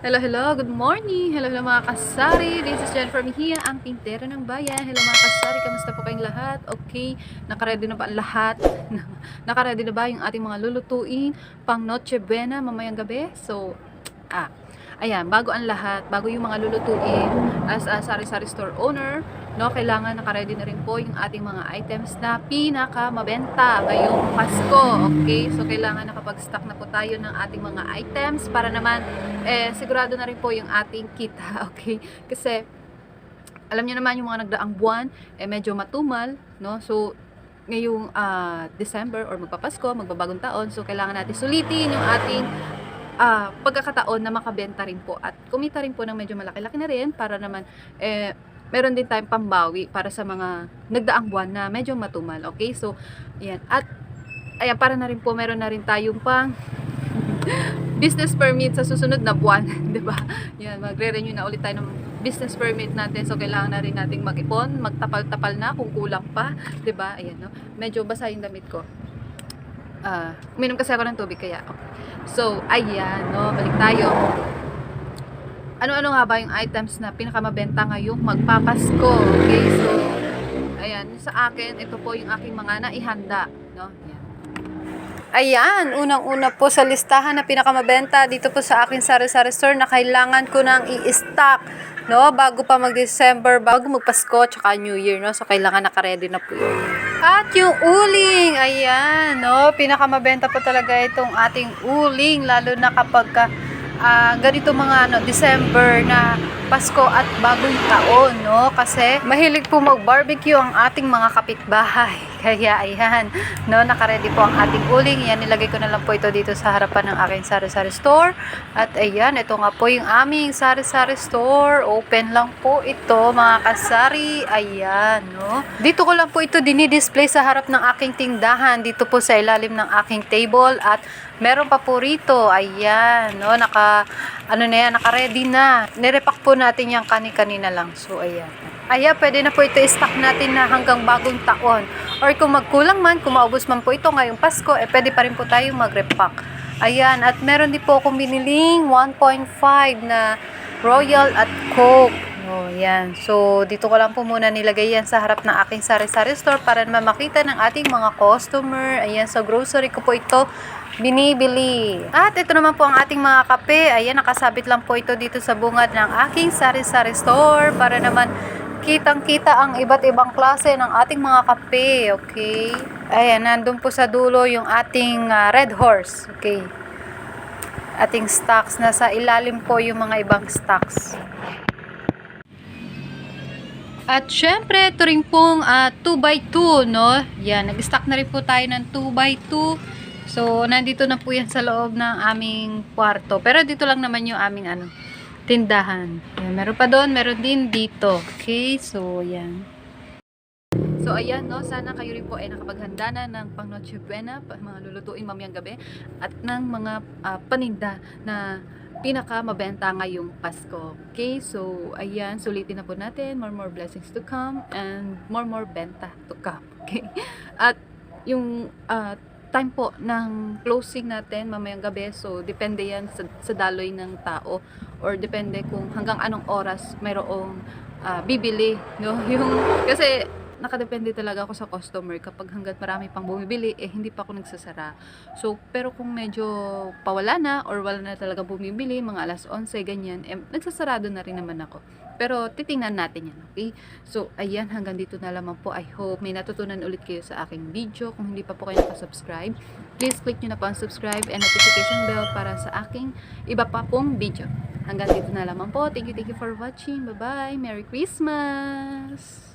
Hello, hello, good morning. Hello, hello mga kasari. This is Jennifer Mejia, ang tintero ng bayan. Hello mga kasari, kamusta po kayong lahat? Okay, nakaready na ba ang lahat? Nakaready na ba yung ating mga lulutuin pang Noche Buena mamayang gabi? So, ayan, bago ang lahat, bago yung mga lulutuin, as a sari-sari store owner, no, kailangan naka-ready na rin po yung ating mga items na pinaka mabenta ngayong Pasko. Okay, so kailangan nakapag-stock na po tayo ng ating mga items para naman sigurado na rin po yung ating kita. Okay, kasi alam niyo naman yung mga nagdaang buwan medyo matumal, no? So ngayong December or magpapasko, magbabagong taon, so kailangan natin sulitin yung ating pagkakataon na makabenta rin po at kumita rin po ng medyo malaki-laki na rin para naman meron din tayong pambawi para sa mga nagdaang buwan na medyo matumal. Okay, so ayan, at ayan, para na rin po meron na rin tayong pang business permit sa susunod na buwan. 'Di ba? Yan, magre-renew na ulit tayo ng business permit natin, so kailangan na rin nating mag-ipon, magtapal-tapal na kung kulang pa, 'di ba? Ayan, no, medyo basa yung damit ko. Uminom kasi ako ng tubig kaya. So, ayan, no, balik tayo. Ano-ano nga ba yung items na pinakamabenta ngayong magpapasko? Okay, so, ayan, sa akin, ito po yung aking mga naihanda, no? Ayan, unang-una po sa listahan na pinakamabenta dito po sa aking sari-sari store na kailangan ko nang i-stock, no, bago pa mag-December, bago magpasko, tsaka New Year, no? So, kailangan naka-ready na po yun. At yung uling, ayan, no, pinakamabenta po talaga itong ating uling, lalo na kapag ganito mga December na Pasko at bagong taon, no? Kasi mahilig po mag-barbecue ang ating mga kapitbahay. Kaya ayan, no, naka-ready po ang ating uling. Yan, nilagay ko na lang po ito dito sa harapan ng aking sari-sari store. At ayan, ito nga po yung aming sari-sari store. Open lang po ito, mga kasari. Ayan, no. Dito ko lang po ito dinidisplay sa harap ng aking tindahan. Dito po sa ilalim ng aking table. At meron pa po rito. Ayan, no, naka-ready na. Nirepack po natin yung kani-kanina lang. So, ayan. Ayan, pwede na po ito i-stock natin na hanggang bagong taon. Or kung magkulang man, kung maubos man po ito ngayong Pasko, pwede pa rin po tayong mag-repack. Ayan, at meron din po akong biniling 1.5 na Royal at Coke. Oh, yan. So, dito ko lang po muna nilagay yan sa harap ng aking sari-sari store para naman makita ng ating mga customer. Ayan, sa grocery ko po ito binibili. At ito naman po ang ating mga kape. Ayan, nakasabit lang po ito dito sa bungad ng aking sari-sari store para naman kitang-kita ang iba't ibang klase ng ating mga kape. Okay? Ayan, nandun po sa dulo yung ating Red Horse. Okay? Ating stocks. Nasa ilalim po yung mga ibang stocks. At syempre, ito rin pong 2x2, no? Yan, nag-stock na rin po tayo ng 2x2. So, nandito na po yan sa loob ng aming kwarto. Pero dito lang naman yung aming tindahan. Yan, meron pa doon, meron din dito. Okay, so yan. So, ayan, no, sana kayo rin po ay nakapaghanda na ng pang Noche Buena, mga lulutuin mamayang gabi, at ng mga paninda na pinaka mabenta ngayong Pasko. Okay, so ayan, sulitin na po natin, more blessings to come and more benta to come. Okay, at yung time po ng closing natin mamayang gabi, so depende yan sa daloy ng tao, or depende kung hanggang anong oras mayroong bibili, no? Yung kasi nakadepende talaga ako sa customer. Kapag hanggat marami pang bumibili, hindi pa ako nagsasara. So, pero kung medyo pawala na or wala na talaga bumibili, mga alas 11, ganyan, nagsasarado na rin naman ako. Pero titingnan natin yan, okay? So, ayan, hanggang dito na lamang po. I hope may natutunan ulit kayo sa aking video. Kung hindi pa po kayo nakasubscribe, please click nyo na po ang subscribe and notification bell para sa aking iba pa pong video. Hanggang dito na lamang po. Thank you for watching. Bye-bye. Merry Christmas!